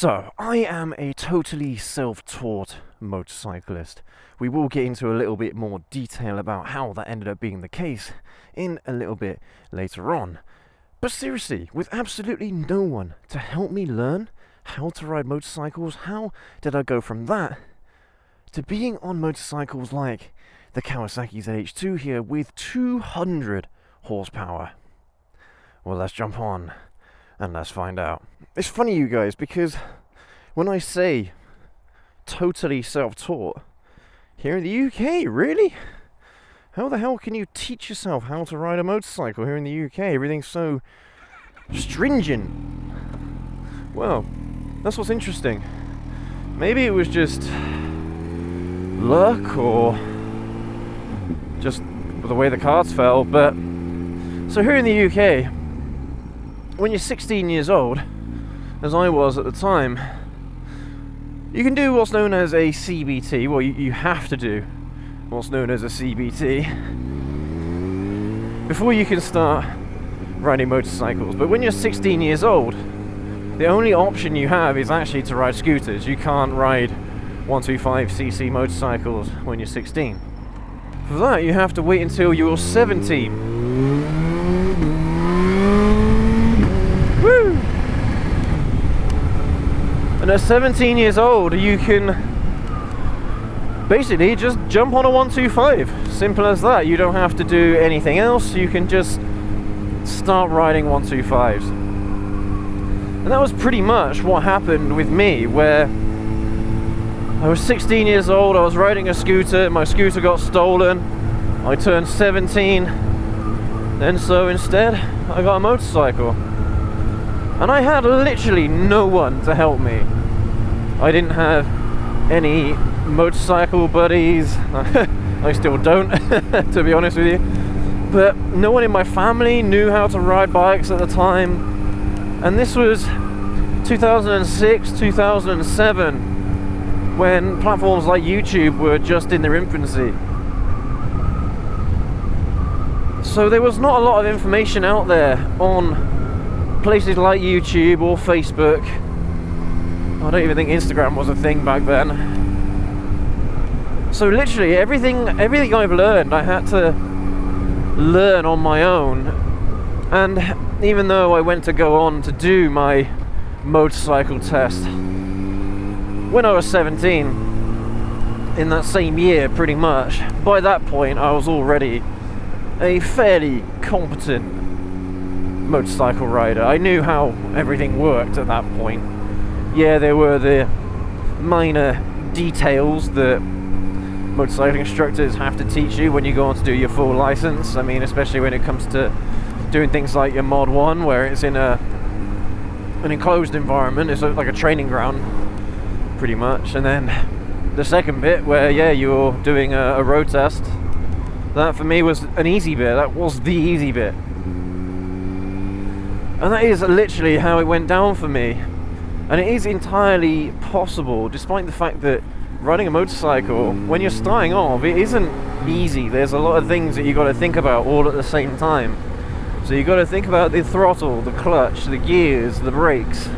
So, I am a totally self-taught motorcyclist. We will get into a little bit more detail about how that ended up being the case in a little bit later on. But seriously, with absolutely no one to help me learn how to ride motorcycles, how did I go from that to being on motorcycles like the Kawasaki ZH2 here with 200 horsepower? Well, let's jump on and let's find out. It's funny, you guys, because when I say totally self-taught, here in the UK, really? How the hell can you teach yourself how to ride a motorcycle here in the UK? Everything's so stringent. Well, that's what's interesting. Maybe it was just luck or just the way the cards fell, but so here in the UK, when you're 16 years old, as I was at the time, you can do what's known as a CBT. Well, you have to do what's known as a CBT before you can start riding motorcycles. But when you're 16 years old, the only option you have is actually to ride scooters. You can't ride 125cc motorcycles when you're 16. For that, you have to wait until you're 17. Woo! And at 17 years old, you can basically just jump on a 125. Simple as that. You don't have to do anything else. You can just start riding 125s. And that was pretty much what happened with me, where I was 16 years old, I was riding a scooter, my scooter got stolen, I turned 17, and so instead, I got a motorcycle. And I had literally no one to help me. I didn't have any motorcycle buddies. I still don't, to be honest with you. But no one in my family knew how to ride bikes at the time. And this was 2006, 2007, when platforms like YouTube were just in their infancy. So there was not a lot of information out there on places like YouTube or Facebook. I don't even think Instagram was a thing back then. So literally everything I've learned, I had to learn on my own. And even though I went to go on to do my motorcycle test when I was 17, in that same year pretty much, by that point I was already a fairly competent motorcycle rider. I knew how everything worked at that point. Yeah, there were the minor details that motorcycle instructors have to teach you when you go on to do your full license. I mean, especially when it comes to doing things like your Mod 1, where it's in an enclosed environment. It's like a training ground, pretty much. And then the second bit, where, yeah, you're doing a road test, that for me was an easy bit. That was the easy bit. And that is literally how it went down for me. And it is entirely possible, despite the fact that riding a motorcycle, when you're starting off, it isn't easy. There's a lot of things that you got to think about all at the same time. So you got to think about the throttle, the clutch, the gears, the brakes,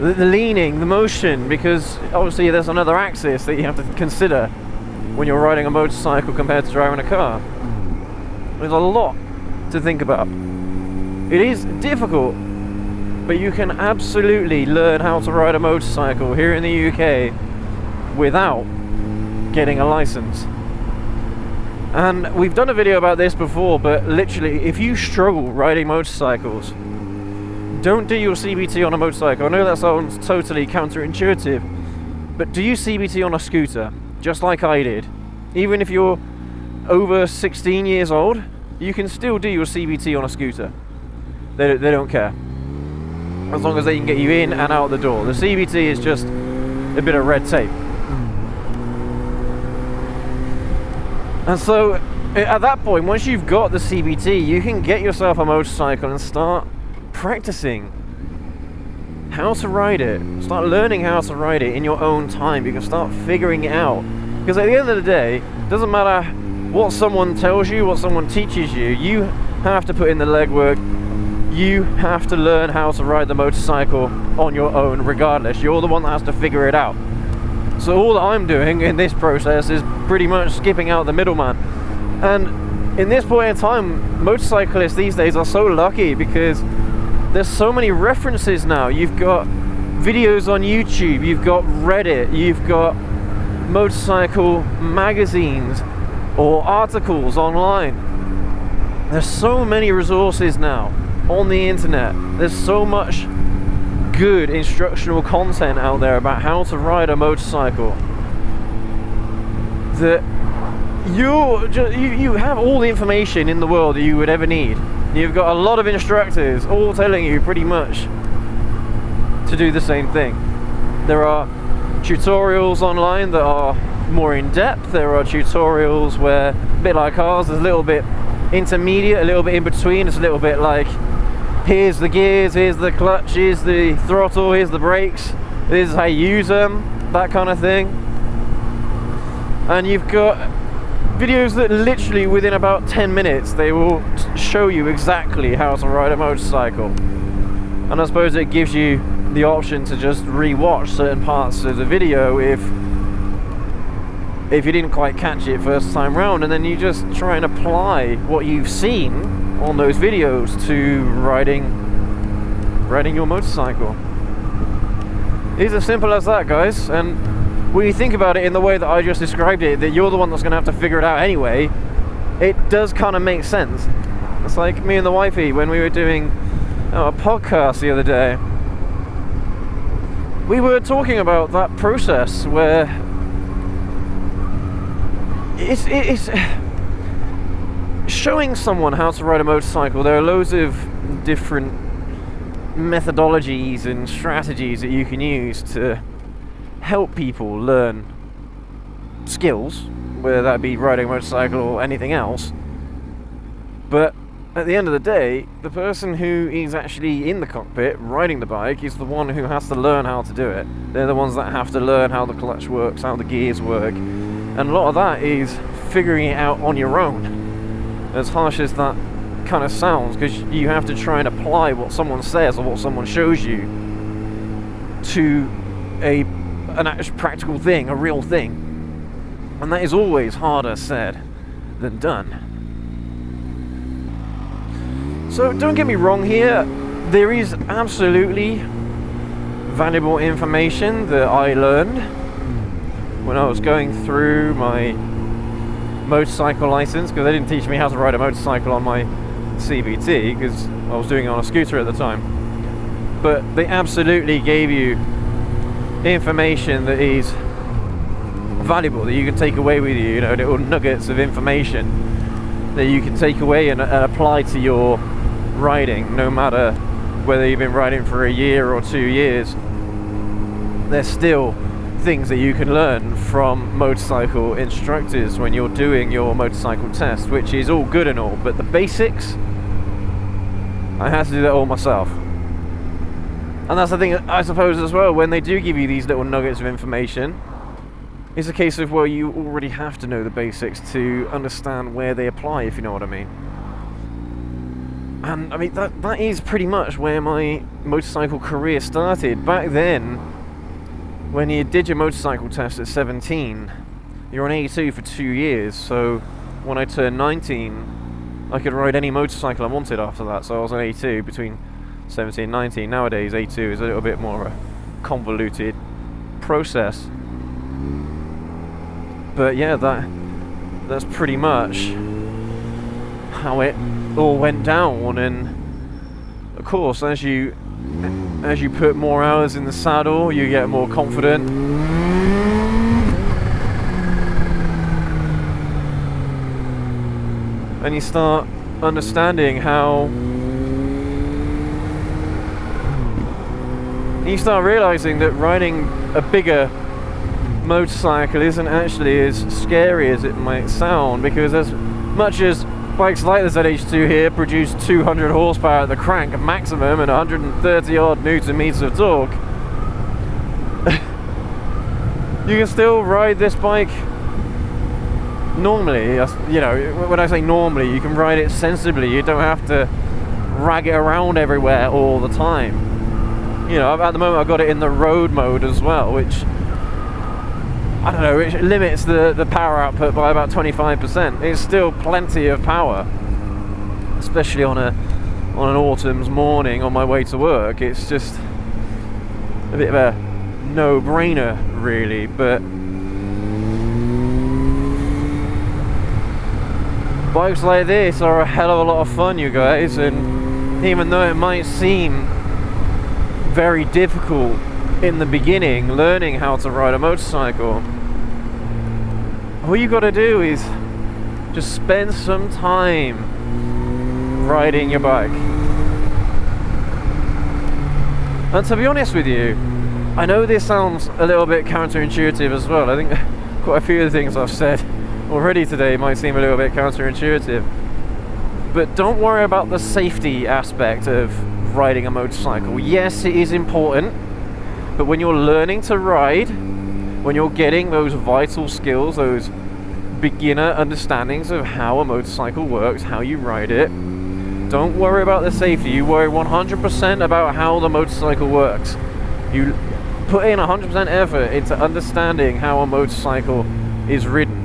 the leaning, the motion, because obviously there's another axis that you have to consider when you're riding a motorcycle compared to driving a car. There's a lot to think about. It is difficult, but you can absolutely learn how to ride a motorcycle here in the UK without getting a license. And we've done a video about this before, but literally, if you struggle riding motorcycles, don't do your CBT on a motorcycle. I know that sounds totally counterintuitive, but do your CBT on a scooter, just like I did. Even if you're over 16 years old, you can still do your CBT on a scooter. They don't care, as long as they can get you in and out the door. The CBT is just a bit of red tape. And so at that point, once you've got the CBT, you can get yourself a motorcycle and start practicing how to ride it. Start learning how to ride it in your own time. You can start figuring it out. Because at the end of the day, it doesn't matter what someone tells you, what someone teaches you, you have to put in the legwork. you have to learn how to ride the motorcycle on your own regardless. You're the one that has to figure it out. So all that I'm doing in this process is pretty much skipping out the middleman. And in this point in time, motorcyclists these days are so lucky because there's so many references now. You've got videos on YouTube, you've got Reddit, you've got motorcycle magazines or articles online. There's so many resources now on the internet. There's so much good instructional content out there about how to ride a motorcycle that you have all the information in the world that you would ever need. You've got a lot of instructors all telling you pretty much to do the same thing. There are tutorials online that are more in depth. There are tutorials where, a bit like ours, there's a little bit intermediate, a little bit in between. It's a little bit like, here's the gears, here's the clutch, here's the throttle, here's the brakes, this is how you use them, that kind of thing. And you've got videos that literally within about 10 minutes they will show you exactly how to ride a motorcycle. And I suppose it gives you the option to just re-watch certain parts of the video if you didn't quite catch it first time round, and then you just try and apply what you've seen on those videos to riding your motorcycle. It's as simple as that, guys. And when you think about it in the way that I just described it, that you're the one that's going to have to figure it out anyway, it does kind of make sense. It's like me and the wifey when we were doing a podcast the other day. We were talking about that process where it's showing someone how to ride a motorcycle. There are loads of different methodologies and strategies that you can use to help people learn skills, whether that be riding a motorcycle or anything else. But at the end of the day, the person who is actually in the cockpit riding the bike is the one who has to learn how to do it. They're the ones that have to learn how the clutch works, how the gears work, and a lot of that is figuring it out on your own. As harsh as that kind of sounds, because you have to try and apply what someone says or what someone shows you to an actual practical thing, a real thing. And that is always harder said than done. So don't get me wrong here, there is absolutely valuable information that I learned when I was going through my motorcycle license, because they didn't teach me how to ride a motorcycle on my CVT because I was doing it on a scooter at the time. But they absolutely gave you information that is valuable, that you can take away with you, little nuggets of information that you can take away and apply to your riding, no matter whether you've been riding for a year or 2 years. There's still things that you can learn from motorcycle instructors when you're doing your motorcycle test, which is all good and all, but the basics, I had to do that all myself. And that's the thing, I suppose, as well, when they do give you these little nuggets of information, it's a case of, well, you already have to know the basics to understand where they apply, if you know what I mean. And I mean, that is pretty much where my motorcycle career started. Back then, when you did your motorcycle test at 17, you're on A2 for 2 years, so when I turned 19, I could ride any motorcycle I wanted after that, so I was on A2 between 17 and 19. Nowadays, A2 is a little bit more of a convoluted process. But yeah, that's pretty much how it all went down. And of course, as you put more hours in the saddle, you get more confident. And you start understanding how... You start realizing that riding a bigger motorcycle isn't actually as scary as it might sound, because as much as bikes like the ZH2 here produce 200 horsepower at the crank maximum and 130 odd newton meters of torque, you can still ride this bike normally. When I say normally, you can ride it sensibly. You don't have to drag it around everywhere all the time. You know, at the moment I've got it in the road mode as well, which, I don't know, it limits the power output by about 25%. It's still plenty of power, especially on an autumn's morning on my way to work. It's just a bit of a no-brainer, really. But bikes like this are a hell of a lot of fun, you guys, and even though it might seem very difficult in the beginning, learning how to ride a motorcycle, all you got to do is just spend some time riding your bike. And to be honest with you, I know this sounds a little bit counterintuitive as well. I think quite a few of the things I've said already today might seem a little bit counterintuitive, but don't worry about the safety aspect of riding a motorcycle. Yes, it is important, but when you're learning to ride, when you're getting those vital skills, those beginner understandings of how a motorcycle works, how you ride it, don't worry about the safety. You worry 100% about how the motorcycle works. You put in 100% effort into understanding how a motorcycle is ridden.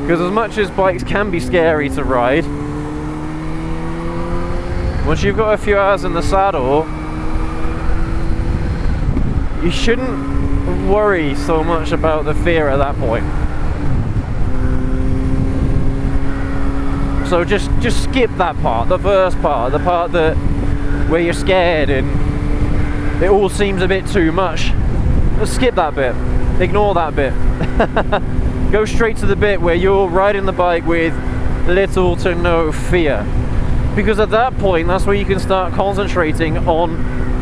Because as much as bikes can be scary to ride, once you've got a few hours in the saddle, you shouldn't worry so much about the fear at that point. So just skip that part, the first part, the part where you're scared and it all seems a bit too much. Just skip that bit, ignore that bit. Go straight to the bit where you're riding the bike with little to no fear. Because at that point, that's where you can start concentrating on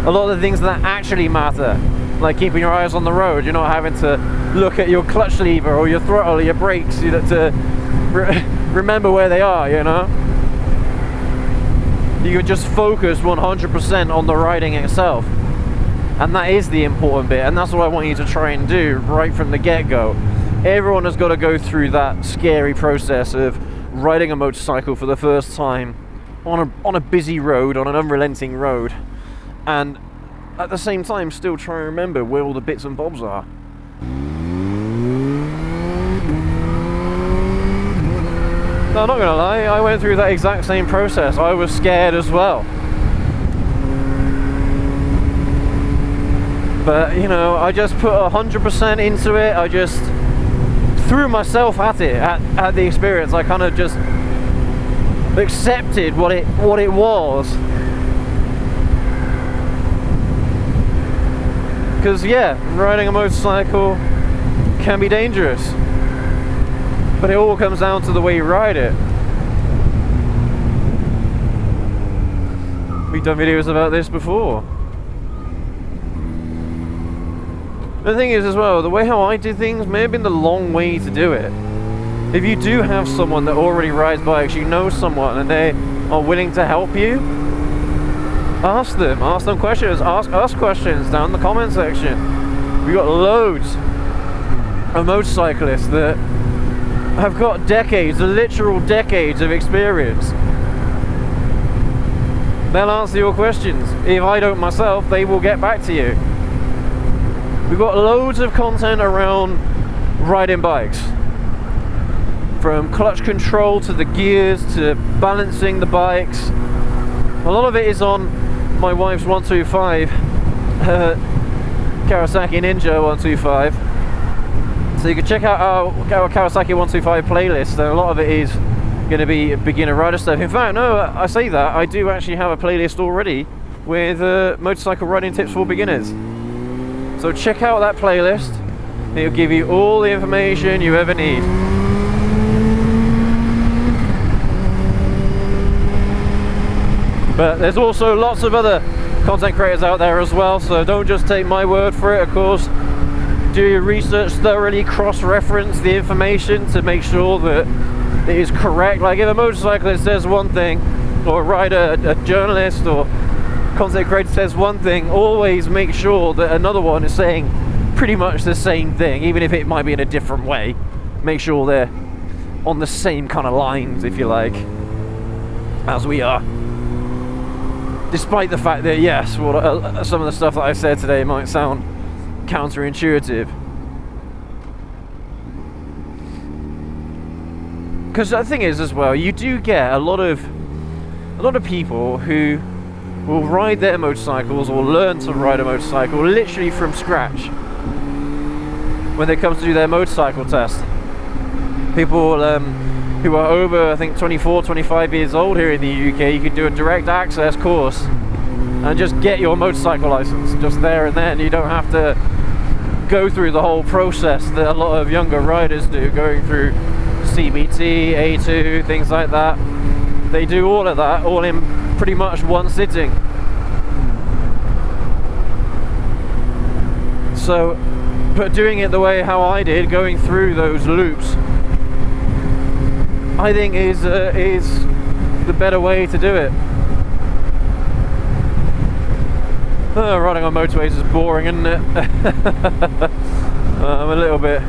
a lot of the things that actually matter. Like keeping your eyes on the road. You're not having to look at your clutch lever or your throttle or your brakes, you know, to remember where they are, you know. You can just focus 100% on the riding itself. And that is the important bit. And that's what I want you to try and do right from the get-go. Everyone has got to go through that scary process of riding a motorcycle for the first time on a busy road, on an unrelenting road, and at the same time still try and remember where all the bits and bobs are. No, I'm not gonna lie, I went through that exact same process. I was scared as well. But, you know, I just put 100% into it. I just threw myself at it, at the experience. I kind of just accepted what it was. Because yeah, riding a motorcycle can be dangerous, but it all comes down to the way you ride it. We've done videos about this before. The thing is as well, the way how I do things may have been the long way to do it. If you do have someone that already rides bikes, you know someone, and they are willing to help you, ask them questions, ask us questions down in the comment section. We've got loads of motorcyclists that have got decades, literal decades of experience. They'll answer your questions. If I don't myself, they will get back to you. We've got loads of content around riding bikes. From clutch control to the gears to balancing the bikes. A lot of it is on my wife's 125, Kawasaki Ninja 125. So you can check out our Kawasaki 125 playlist, and a lot of it is going to be beginner rider stuff. In fact, no, I say that, I do actually have a playlist already with motorcycle riding tips for beginners. So check out that playlist, it'll give you all the information you ever need. But there's also lots of other content creators out there as well, so don't just take my word for it, of course. Do your research thoroughly, cross-reference the information to make sure that it is correct. Like if a motorcyclist says one thing, or a rider, a journalist, or content creator says one thing, always make sure that another one is saying pretty much the same thing, even if it might be in a different way. Make sure they're on the same kind of lines, if you like, as we are. Despite the fact that, yes, some of the stuff that I said today might sound counterintuitive. Because the thing is, as well, you do get a lot of people who will ride their motorcycles or learn to ride a motorcycle literally from scratch when they come to do their motorcycle test. People who are over, I think, 24, 25 years old here in the UK, you can do a direct access course and just get your motorcycle license just there and then. You don't have to go through the whole process that a lot of younger riders do, going through CBT, A2, things like that. They do all of that all in pretty much one sitting. So, but doing it the way how I did, going through those loops, I think is the better way to do it. Riding on motorways is boring, isn't it? I'm a little bit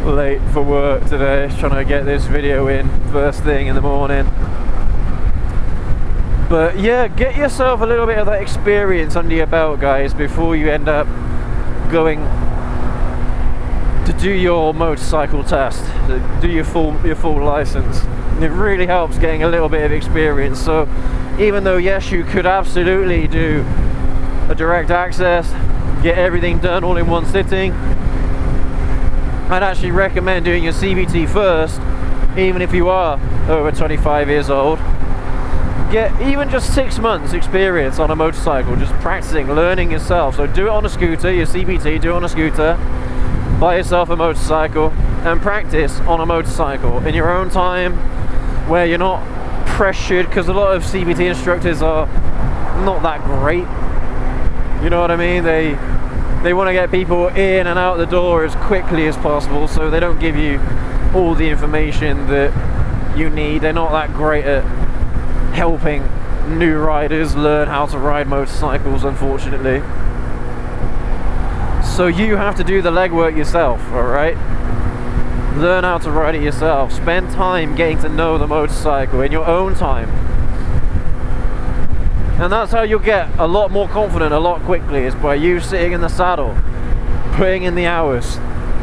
late for work today, trying to get this video in first thing in the morning. But yeah, get yourself a little bit of that experience under your belt, guys, before you end up going to do your motorcycle test, to do your full license. It really helps getting a little bit of experience. So even though, yes, you could absolutely do a direct access, get everything done all in one sitting, I'd actually recommend doing your CBT first, even if you are over 25 years old. Get even just 6 months experience on a motorcycle, just practicing, learning yourself. So do it on a scooter, your CBT, do it on a scooter, buy yourself a motorcycle and practice on a motorcycle in your own time, where you're not pressured, because a lot of CBT instructors are not that great. You know what I mean? They want to get people in and out the door as quickly as possible, so they don't give you all the information that you need. They're not that great at helping new riders learn how to ride motorcycles, unfortunately. So you have to do the legwork yourself, alright? Learn how to ride it yourself. Spend time getting to know the motorcycle in your own time. And that's how you'll get a lot more confident a lot quickly, is by you sitting in the saddle, putting in the hours.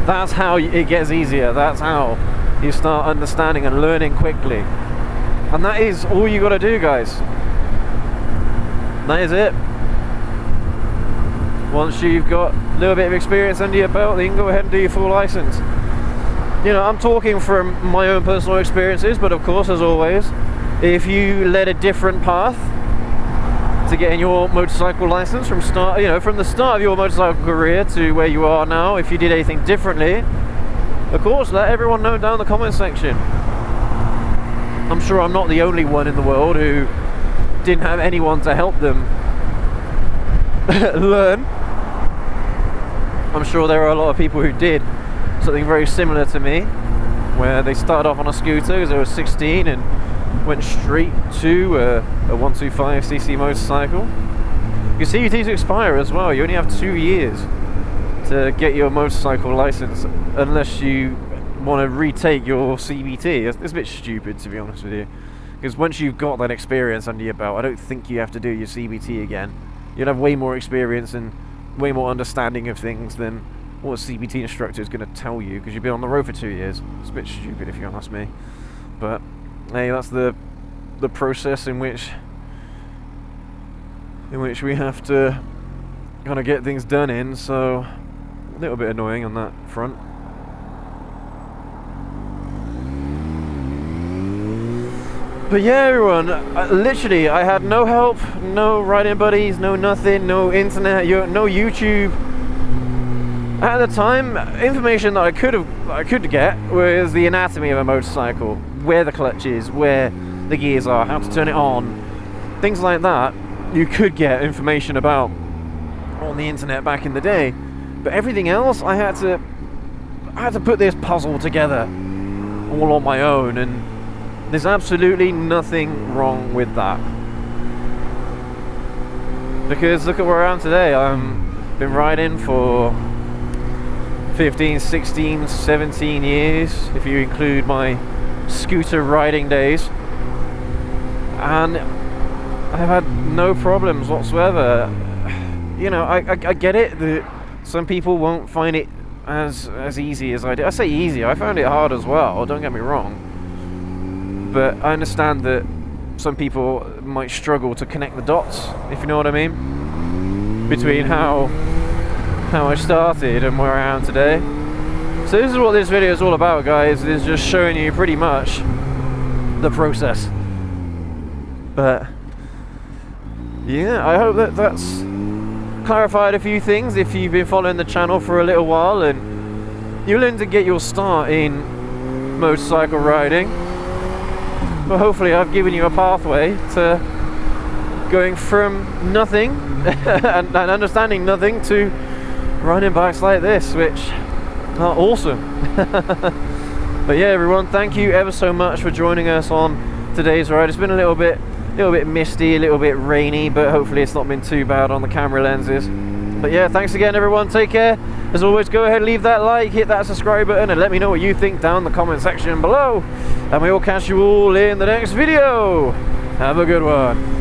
That's how it gets easier. That's how you start understanding and learning quickly. And that is all you got to do, guys. That is it. Once you've got a little bit of experience under your belt, then you can go ahead and do your full license. You know, I'm talking from my own personal experiences, but of course, as always, if you led a different path to getting your motorcycle license from the start of your motorcycle career to where you are now, if you did anything differently, of course, let everyone know down in the comment section. I'm sure I'm not the only one in the world who didn't have anyone to help them learn. I'm sure there are a lot of people who did something very similar to me, where they started off on a scooter because they were 16 and went straight to a 125cc motorcycle. Your CBTs expire as well. You only have 2 years to get your motorcycle license, unless you want to retake your CBT. It's a bit stupid, to be honest with you, because once you've got that experience under your belt, I don't think you have to do your CBT again. You'll have way more experience and way more understanding of things than what a CBT instructor is going to tell you, because you've been on the road for 2 years. It's a bit stupid, if you ask me. But hey, that's the process in which we have to kind of get things done in. So a little bit annoying on that front. But yeah, everyone, literally, I had no help, no riding buddies, no nothing, no internet, no YouTube. At the time, information that I could get was the anatomy of a motorcycle, where the clutch is, where the gears are, how to turn it on, things like that. You could get information about on the internet back in the day, but everything else I had to put this puzzle together all on my own, and there's absolutely nothing wrong with that. Because look at where I am today. I've been riding for 15, 16, 17 years, if you include my scooter riding days. And I've had no problems whatsoever. You know, I get it that some people won't find it as easy as I did. I say easy, I found it hard as well, don't get me wrong. But I understand that some people might struggle to connect the dots, if you know what I mean, between how I started and where I am today. So this is what this video is all about, guys. It's just showing you pretty much the process. But yeah, I hope that that's clarified a few things if you've been following the channel for a little while and you're looking to get your start in motorcycle riding. Well, hopefully I've given you a pathway to going from nothing and understanding nothing to riding bikes like this, which are awesome. But yeah, everyone, thank you ever so much for joining us on today's ride. It's been a little bit misty, a little bit rainy, but hopefully it's not been too bad on the camera lenses. But yeah, thanks again, everyone. Take care. As always, go ahead, leave that like, hit that subscribe button, and let me know what you think down in the comment section below. And we will catch you all in the next video. Have a good one.